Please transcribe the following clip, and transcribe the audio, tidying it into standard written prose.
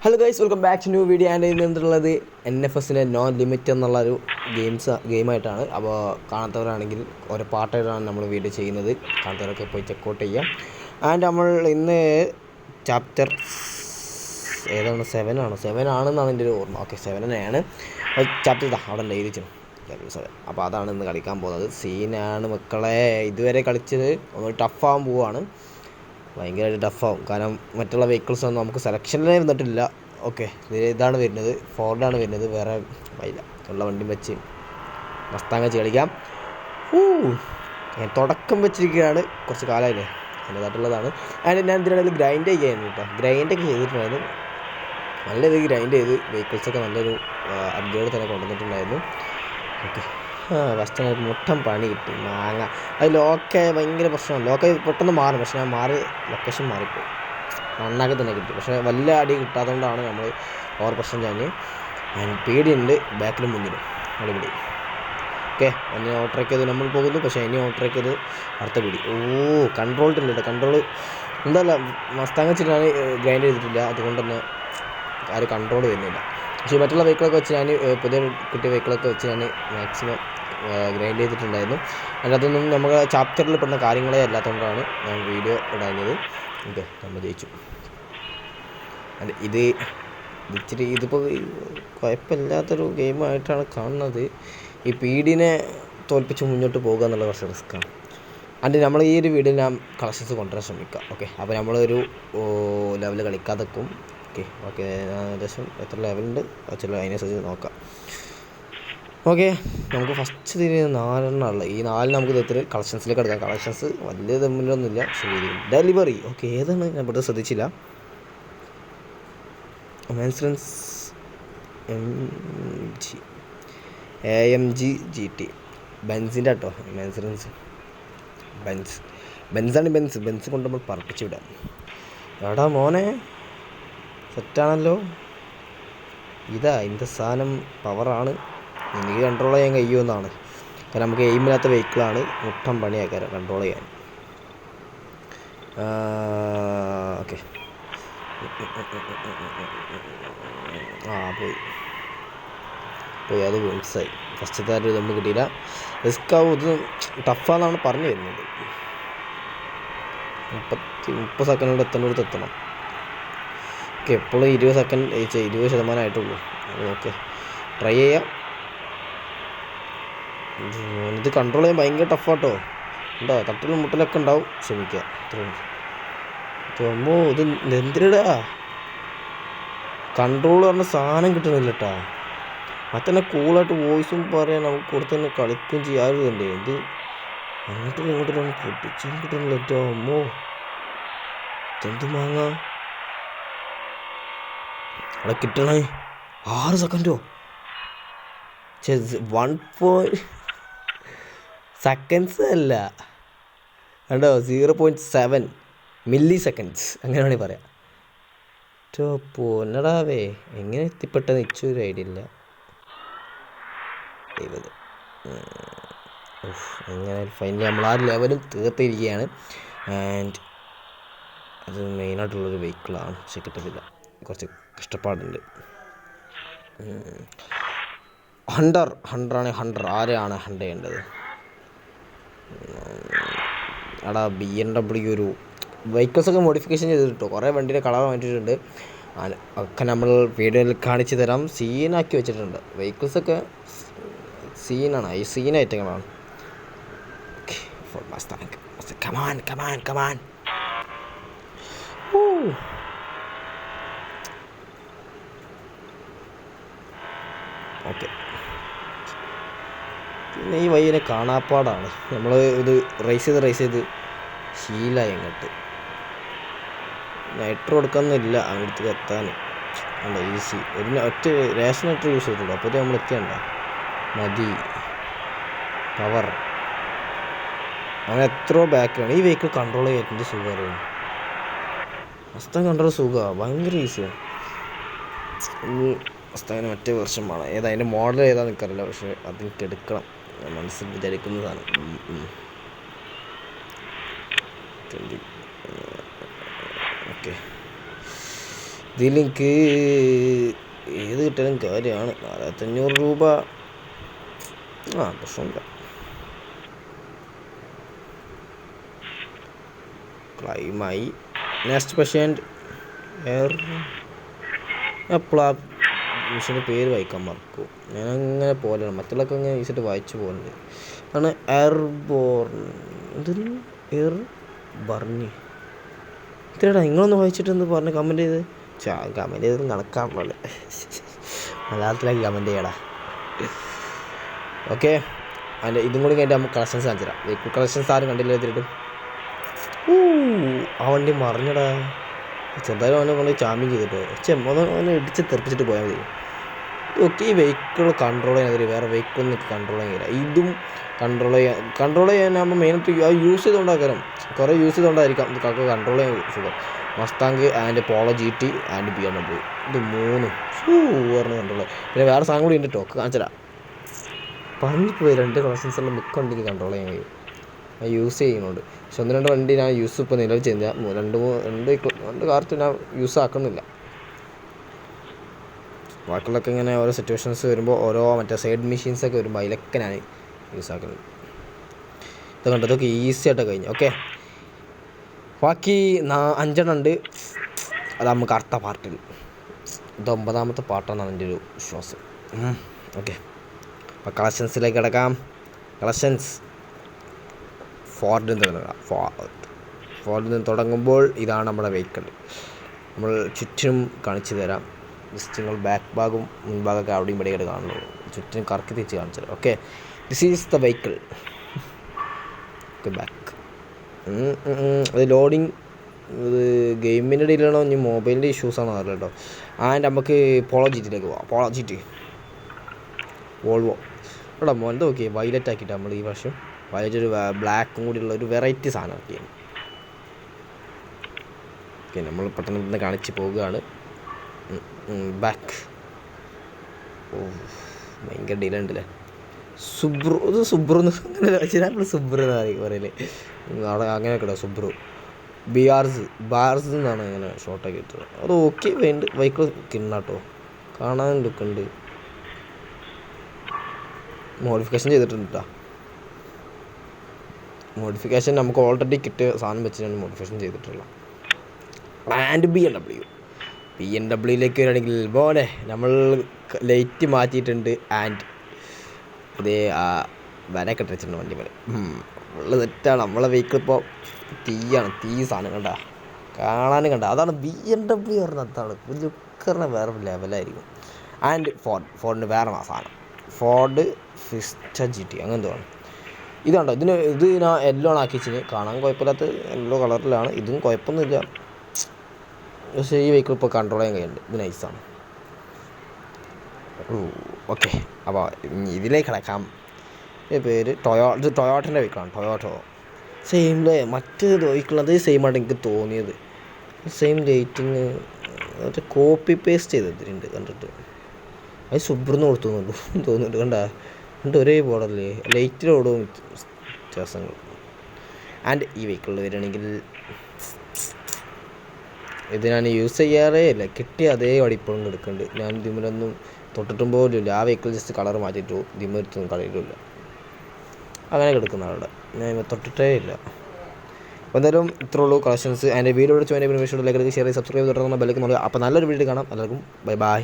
Hello guys, welcome back to new video. And ഇന്നുള്ളത് NFSൻ്റെ non limit എന്നുള്ളൊരു ഗെയിമായിട്ടാണ്. അപ്പോൾ കാണാത്തവരാണെങ്കിൽ ഓരോ പാർട്ടായിട്ടാണ് നമ്മൾ വീഡിയോ ചെയ്യുന്നത്. കാണാത്തവരൊക്കെ പോയി ചെക്കൗട്ട് ചെയ്യാം. ആൻഡ് നമ്മൾ ഇന്ന് ചാപ്റ്റർ ഏതാണ്, 7 ആണെന്നാണ് എൻ്റെ ഒരു ഓർമ്മ. ഓക്കെ, 7 തന്നെയാണ് ചാപ്റ്റർ. അവിടെ ഉണ്ട് എഴുതിച്ചു ലെവൽ 7. അപ്പോൾ അതാണ് ഇന്ന് കളിക്കാൻ പോകുന്നത്. സീനാണ് മക്കളെ. ഇതുവരെ കളിച്ചത് ഒന്ന് ടഫാകാൻ പോവുകയാണ്. ഭയങ്കരമായിട്ട് ടഫാവും. കാരണം മറ്റുള്ള വെഹിക്കിൾസ് ഒന്നും നമുക്ക് സെലക്ഷനിലേ വന്നിട്ടില്ല. ഓക്കെ, ഇതാണ് വരുന്നത്, ഫോർഡാണ് വരുന്നത്. വേറെ വൈകില്ല ഉള്ള വണ്ടി വെച്ച് മസ്താങ് വെച്ച് കളിക്കാം. ഞാൻ തുടക്കം വെച്ചിരിക്കുകയാണ്. കുറച്ച് കാലമായില്ലേ അതിൻ്റെതായിട്ടുള്ളതാണ്. ആൻഡ് ഞാൻ ഇതിനിടയിൽ ഗ്രൈൻഡ് ചെയ്യായിരുന്നു കേട്ടോ. ഗ്രൈൻഡൊക്കെ ചെയ്തിട്ടുണ്ടായിരുന്നു. നല്ല രീതിയിൽ ഗ്രൈൻഡ് ചെയ്ത് വെഹിക്കിൾസൊക്കെ നല്ലൊരു അപ്ഗ്രേഡ് തന്നെ കൊണ്ടുവന്നിട്ടുണ്ടായിരുന്നു. ഓക്കെ, ഫസ്റ്റ് എനിക്ക് മുട്ടം പണി കിട്ടി. മാങ്ങ അത് ലോക്കെ ഭയങ്കര പ്രശ്നമാണ്. ലോക്കെ പെട്ടെന്ന് മാറും, പക്ഷെ ഞാൻ ലൊക്കേഷൻ മാറിപ്പോയി. നന്നാക്കി തന്നെ കിട്ടി, പക്ഷേ വലിയ അടി കിട്ടാത്തതുകൊണ്ടാണ് നമ്മൾ ഓവർ പ്രശ്നം. ഞാൻ പേടിയുണ്ട് ബാക്കിലും മുന്നിലും. അടിപൊളി. ഓക്കെ, ഇനി ഓട്ടറേക്ക് ചെയ്ത് നമ്മൾ പോകുന്നു. പക്ഷേ ഇനി ഓട്ടറേക്ക് ചെയ്ത് അടുത്ത പിടി. കൺട്രോൾഡ് ഇല്ല കേട്ടോ. കൺട്രോൾ എന്തല്ല മസ്താങ് വെച്ചിട്ട് ഞാൻ ഗ്രൈൻഡ് ചെയ്തിട്ടില്ല. അതുകൊണ്ട് തന്നെ ആരും കൺട്രോൾ ചെയ്യുന്നില്ല. പക്ഷേ മറ്റുള്ള വെഹിക്കിളൊക്കെ വെച്ച് ഞാൻ പുതിയ കിട്ടിയ വെഹിക്കിളൊക്കെ വെച്ച് ഞാൻ മാക്സിമം ഗ്രൈൻഡ് ചെയ്തിട്ടുണ്ടായിരുന്നു. അതിനകത്തൊന്നും നമുക്ക് ചാപ്റ്ററിൽ പെടുന്ന കാര്യങ്ങളേ അല്ലാത്തതുകൊണ്ടാണ് ഞാൻ വീഡിയോ ഇടാഞ്ഞത്. ഓക്കെ, നമ്മൾ ജയിച്ചു. അല്ല, ഇതിപ്പോൾ കുഴപ്പമില്ലാത്തൊരു ഗെയിമായിട്ടാണ് കാണുന്നത്. ഈ പീഡിനെ തോൽപ്പിച്ച് മുന്നോട്ട് പോകുക എന്നുള്ള കുറച്ച് റിസ്ക്കാണ്. അതിന് നമ്മൾ ഈ ഒരു വീഡിയോയിൽ ഞാൻ കളക്ഷൻസ് കൊണ്ടുവരാൻ ശ്രമിക്കാം. ഓക്കെ, അപ്പോൾ നമ്മളൊരു ലെവൽ കളിക്കാതെ വെക്കും. ഓക്കെ, ഏകദേശം എത്ര ലെവലുണ്ട് വെച്ചുള്ള അതിനനുസരിച്ച് നോക്കാം. ഓക്കെ, നമുക്ക് ഫസ്റ്റ് തിരി 4 ഉള്ളത്. ഈ 4 നമുക്ക് ഇത്തിരി കളക്ഷൻസിലേക്ക് എടുക്കാം. കളക്ഷൻസ് വലിയ തമ്മിലൊന്നുമില്ല. ശരി, ഡെലിവറി. ഓക്കെ, ഏതാണ് ഞാൻ ഇവിടെ ശ്രദ്ധിച്ചില്ല. മാൻസറൻസ് AMG GT ബെൻസിൻ്റെ കേട്ടോ. മാൻസറൻസ് ബെൻസാണ്. ബെൻസ് കൊണ്ട് നമ്മൾ പറപ്പിച്ച് വിടാം. എടാ മോനെ, സെറ്റാണല്ലോ. ഇൻ്റെ സാധനം പവറാണ്. എനിക്ക് കൺട്രോൾ ചെയ്യാൻ കഴിയുമെന്നാണ്. കാരണം നമുക്ക് എയിമില്ലാത്ത വെഹിക്കിളാണ്. മുട്ടം പണിയാക്കാൻ കൺട്രോൾ ചെയ്യാൻ. ഓക്കെ, പോയി അത് മിക്സായി. ഫസ്റ്റത്തെ ഒരു ഇതൊന്നും കിട്ടിയില്ല. റിസ്ക് ആവും. ഇത് ടഫാന്നാണ് പറഞ്ഞു വരുന്നത്. 30 സെക്കൻഡ് കൊണ്ട് എത്തേണ്ടടുത്ത്. ഓക്കെ, എപ്പോഴും 20% ആയിട്ടുള്ളൂ. ഓക്കെ, ട്രൈ ചെയ്യാം. ഇത് കൺട്രോൾ ചെയ്യാൻ ഭയങ്കര ടഫാട്ടോ. ഉണ്ടോ, തട്ടിലും മുട്ടലൊക്കെ ഉണ്ടാവും. ക്ഷമിക്കുക, അത്രയുള്ളൂ. ഇത് എന്തിനാ കൺട്രോൾ പറഞ്ഞ സാധനം കിട്ടണില്ല കേട്ടാ. മറ്റന്നെ കൂളായിട്ട് വോയിസും പറയാൻ നമുക്ക് കൊടുത്ത് തന്നെ കളിക്കുകയും ചെയ്യാറുണ്ട്. ഇത് അങ്ങോട്ടും ഇങ്ങോട്ടും പൊട്ടിച്ചും കിട്ടുന്നില്ല കേട്ടോ. എന്ത് മാങ്ങ അവിടെ കിട്ടണേ. 6 സെക്കൻഡോ? 1 സെക്കൻഡ്സ് അല്ല കണ്ടോ, 0.7 മില്ലി സെക്കൻഡ്സ് അങ്ങനെ വേണമെങ്കിൽ പറയാം. പൊന്നടാവേ, എങ്ങനെ എത്തിപ്പെട്ടെന്ന് ഇച്ചൊരു ഐഡിയ ഇല്ല. എങ്ങനെ ഫൈനലി നമ്മൾ ആ ലെവലും തീർത്തിരിക്കുകയാണ്. ആൻഡ് അത് മെയിനായിട്ടുള്ളൊരു വെഹിക്കിളാണ്, പക്ഷെ കിട്ടുന്നില്ല. കുറച്ച് കഷ്ടപ്പാടുണ്ട്. ഹണ്ടർ ആരെയാണ് ഹണ്ട് ചെയ്യേണ്ടത്? എടാ, BMW ഒരു വെഹിക്കിൾസൊക്കെ മോഡിഫിക്കേഷൻ ചെയ്തിട്ടോ. കുറേ വണ്ടിയുടെ കളർ മാറ്റിയിട്ടുണ്ട്. ഒക്കെ നമ്മൾ വീഡിയോയിൽ കാണിച്ചു തരാം. സീനാക്കി വെച്ചിട്ടുണ്ട്. വെഹിക്കിൾസൊക്കെ സീനാണ്. ഈ സീൻ ഐറ്റങ്ങളാണ്. കമാൻ. ഓക്കെ, പിന്നെ ഈ വയ്യനെ കാണാപ്പാടാണ്. നമ്മൾ ഇത് റേസ് ചെയ്ത് ശീലമായി. അങ്ങോട്ട് നൈട്രോ കൊടുക്കാനൊന്നുമില്ല അങ്ങോട്ട് എത്താൻ. അല്ല, ഈസി. ഒറ്റ റേഷൻ നൈട്രോ യൂസ് ചെയ്തിട്ടുള്ളൂ. അപ്പോൾ നമ്മൾ എത്തിയണ്ട മതി. പവർ അങ്ങനെ എത്രയോ ബാക്കാണ്. ഈ വെഹിക്കിൾ കൺട്രോൾ ചെയ്യാൻ എന്ത് സുഖമാണ്. മസ്താങ് കൺട്രോൾ സുഖമാണ്, ഭയങ്കര ഈസിയാണ്. മസ്താങ്ങിന് മറ്റേ വെർഷൻ വേണം. അതിൻ്റെ മോഡൽ ഏതാണെന്ന് എനിക്കറിയില്ല, പക്ഷേ അതെനിക്ക് എടുക്കണം. ഞാൻ മനസ്സിൽ വിചാരിക്കുന്നതാണ്. ഓക്കെ, ഇതിലെനിക്ക് ഏത് കിട്ടാനും കാര്യമാണ്. 4500 രൂപ പ്രശ്നമില്ല. ക്ലൈമായി. നെക്സ്റ്റ് പേഷ്യൻ്റ് എയർ. എപ്പോഴാ മിഷീൻ്റെ പേര് വായിക്കാൻ മറക്കും. ഞാനങ്ങനെ പോലെയാണ്, മറ്റുള്ളതൊക്കെ ഇങ്ങനെ ഈസിയിട്ട് വായിച്ചു പോകുന്നുണ്ട്. ആണ് എയർബോർൺ. എന്തൊരു എയർ ബർണി. ഇത്രടാ നിങ്ങളൊന്ന് വായിച്ചിട്ടെന്ന് പറഞ്ഞ് കമൻറ്റ് ചെയ്ത്. കമൻറ്റ് ചെയ്തത് കണക്കാണല്ലോ. മലയാളത്തിലേക്ക് കമൻറ്റ് ചെയ്യടാ. ഓക്കെ, അതിൻ്റെ ഇതും കൂടി കഴിഞ്ഞിട്ട് നമുക്ക് കളക്ഷൻസ് കാണിച്ചു തരാം. വെഹിക്കിൾ കളക്ഷൻസ് ആരും കണ്ടില്ല എത്തിയിട്ടും. ആ വണ്ടി മറിഞ്ഞടാ. ചെറുതായി അവനെ കൊണ്ട് ചാമ്യം ചെയ്തിട്ടോ. അവനെ ഇടിച്ച് തെറിപ്പിച്ചിട്ട് പോയാൽ മതി. ഓക്കെ, ഈ വെഹിക്കിൾ കൺട്രോൾ ചെയ്യാൻ വേറെ വെഹിക്കിളൊന്നും കൺട്രോൾ ചെയ്യാൻ കഴിയില്ല. ഇതും കൺട്രോൾ ചെയ്യാനാകുമ്പോൾ മെയിനായിട്ട് യൂസ് ചെയ്തുകൊണ്ടാക്കാരം. കുറേ യൂസ് ചെയ്തുകൊണ്ടായിരിക്കാം ഇതൊക്കെ കൺട്രോൾ ചെയ്യാൻ സുഖം. Mustang and Polo GT and BMW, ഇത് 3 പറഞ്ഞ് കൺട്രോൾ. പിന്നെ വേറെ സാധനം കൂടി ഉണ്ട് കേട്ടോ, കാണിച്ചരാ. പറഞ്ഞു പോയി 2 കളക്ഷൻസുള്ള മിക്ക വണ്ടിക്ക് കൺട്രോൾ ചെയ്യാൻ കഴിയും. ഞാൻ യൂസ് ചെയ്യുന്നുണ്ട്. പക്ഷെ 1-2 വണ്ടി ഞാൻ യൂസ് ഇപ്പോൾ നിലവിൽ ചെയ്യുന്നില്ല. 2 കാർട്ട് ഞാൻ യൂസ് ആക്കുന്നില്ല. ബാക്കിയുള്ളൊക്കെ ഇങ്ങനെ ഓരോ സിറ്റുവേഷൻസ് വരുമ്പോൾ ഓരോ മറ്റേ സൈഡ് മെഷീൻസൊക്കെ വരുമ്പോൾ അതിലൊക്കെ ഞാൻ യൂസ് ആക്കുന്നുണ്ട്. ഇത് കണ്ടോ, ഇതൊക്കെ ഈസി ആയിട്ട് കഴിഞ്ഞു. ഓക്കെ, ബാക്കി 5 ഉണ്ട്. അത് നമുക്ക് അടുത്ത പാർട്ടിൽ. ഇത് 9ാമത്തെ പാർട്ടാണെന്നാണ് എൻ്റെ ഒരു വിശ്വാസം. ഓക്കെ, അപ്പോൾ കളക്ഷൻസിലേക്ക് കിടക്കാം. കളക്ഷൻസ് ഫോർഡിൽ നിന്ന് തുടങ്ങുമ്പോൾ ഇതാണ് നമ്മുടെ വെഹിക്കിൾ. നമ്മൾ ചുറ്റിനും കാണിച്ചു തരാം. ജസ്റ്റ് നിങ്ങൾ ബാക്ക് ഭാഗവും മുൻഭാഗമൊക്കെ അവിടെയും ഇവിടെയായിട്ട് കാണുള്ളൂ. ചുറ്റിനും കറക്കി തിരിച്ച് കാണിച്ചു തരാം. Okay, this is the vehicle. Okay, back. അത് ലോഡിങ് ഇത് ഗെയിമിൻ്റെ ഇടയിലാണോ ഇനി മൊബൈലിൻ്റെ ഇഷ്യൂസാണോ അറിയില്ല കേട്ടോ. ആൻഡ് നമുക്ക് പോളോ GTയിലേക്ക് പോവാം. Polo GT Volvo. ഇവിടെ മോൻ്റെ ഓക്കെ വയലറ്റ് ആക്കിയിട്ട് നമ്മൾ ഈ വർഷം വയലറ്റ് ഒരു ബ്ലാക്കും കൂടിയുള്ള ഒരു വെറൈറ്റി സാധനം ആക്കിയാണ്. ഓക്കെ, നമ്മൾ പെട്ടെന്ന് കാണിച്ച് പോവുകയാണ്. ബാക്ക്. ഭയങ്കര ഡീല ഉണ്ടല്ലേ. സുബ്രു. ഇത് സുബ്രു അങ്ങനെ സുബ്രു എന്നാണ് പറയല് അവിടെ. അങ്ങനെ കേട്ടോ സുബ്രു. ബാർസ് എന്നാണ് അങ്ങനെ ഷോർട്ടാക്കി ഇട്ടത്. അത് ഓക്കെ വേണ്ട ബൈക്ക് കിണ്ണാട്ടോ, കാണാൻ ലുക്കുണ്ട്. മോഡിഫിക്കേഷൻ ചെയ്തിട്ടുണ്ട് കേട്ടോ. മോഡിഫിക്കേഷൻ നമുക്ക് ഓൾറെഡി കിട്ടിയ സാധനം വെച്ചിട്ടാണ് മോഡിഫിക്കേഷൻ ചെയ്തിട്ടുള്ളത്. ആൻഡ് BMW വരികയാണെങ്കിൽ പോലെ നമ്മൾ ലൈറ്റ് മാറ്റിയിട്ടുണ്ട്. ആൻഡ് ഇതേ വരയൊക്കെ ഇട്ടിട്ടുണ്ട് വണ്ടി മേലെ. ഉള്ള തെറ്റാണ്. നമ്മളെ വെഹിക്കിൾ ഇപ്പോൾ തീയാണ്. തീ സാധനം കണ്ട കാണാനും കണ്ട. അതാണ് BMW പറഞ്ഞത്. അതാണ് ലുക്ക് പറഞ്ഞാൽ വേറെ ലെവലായിരിക്കും. ആൻഡ് ഫോർഡിന് വേറെ സാധനം ഫോർഡ് ഫിസ്റ്റ GT അങ്ങനത്തെ വേണം. ഇതുണ്ടോ, ഇത് ഞാൻ യെല്ലോ ആക്കി വെച്ചിന്. കാണാൻ കുഴപ്പമില്ലാത്ത യെല്ലോ കളറിലാണ്. ഇതും കുഴപ്പമൊന്നുമില്ല. പക്ഷേ ഈ വെഹിക്കിൾ ഇപ്പോൾ കൺട്രോൾ ചെയ്യാൻ കഴിയുന്നുണ്ട്. ഇത് നൈസാണ്. ഓക്കെ, അപ്പോൾ ഇതിലേക്ക് കിടക്കാം. പേര് ഇത് ടൊയോട്ടൻ്റെ വെഹിക്കിളാണ്. ടൊയോട്ടോ സെയിം മറ്റ് വെഹിക്കിൾ അതേ സെയിം ആയിട്ട് എനിക്ക് തോന്നിയത്. സെയിം റേറ്റിങ് മറ്റേ കോപ്പി പേസ്റ്റ് ചെയ്തിട്ടുണ്ട് കണ്ടിട്ട്. അത് സുബ്രന്ന് കൊടുത്തുന്നുള്ളൂ തോന്നുന്നുണ്ട്. കണ്ട ഒരേ ബോർഡല്ലേ, ലൈറ്റിലോടും വ്യത്യാസങ്ങൾ. ആൻഡ് ഈ വെഹിക്കിളിൽ വരികയാണെങ്കിൽ ഇത് ഞാൻ യൂസ് ചെയ്യാറേ ഇല്ല. കിട്ടിയ അതേ വടിപ്പോഴും എടുക്കുന്നുണ്ട്. ഞാൻ ദിമ്മിലൊന്നും തൊട്ടിട്ടും പോലും ഇല്ല. ആ വെഹിക്കിൾ ജസ്റ്റ് കളർ മാറ്റിയിട്ടു ദിമ്മെടുത്തൊന്നും കളയിലില്ല. അങ്ങനെ കിടക്കുന്ന ആളുടെ ഞാൻ തൊട്ടിട്ടേ ഇല്ല. അപ്പോൾ എന്തായാലും ഇത്രേ ഉള്ളൂ കളക്ഷൻസ്. എൻ്റെ വീഡിയോ വിളിച്ചു എൻ്റെ വീഡിയോ ഷെയർ ചെയ്ത് സബ്സ്ക്രൈബ് തുടർന്ന് ബെല്ലൈക്കൻ. അപ്പോൾ നല്ലൊരു വീഡിയോ കാണാം. എല്ലാവർക്കും ബൈ ബൈ.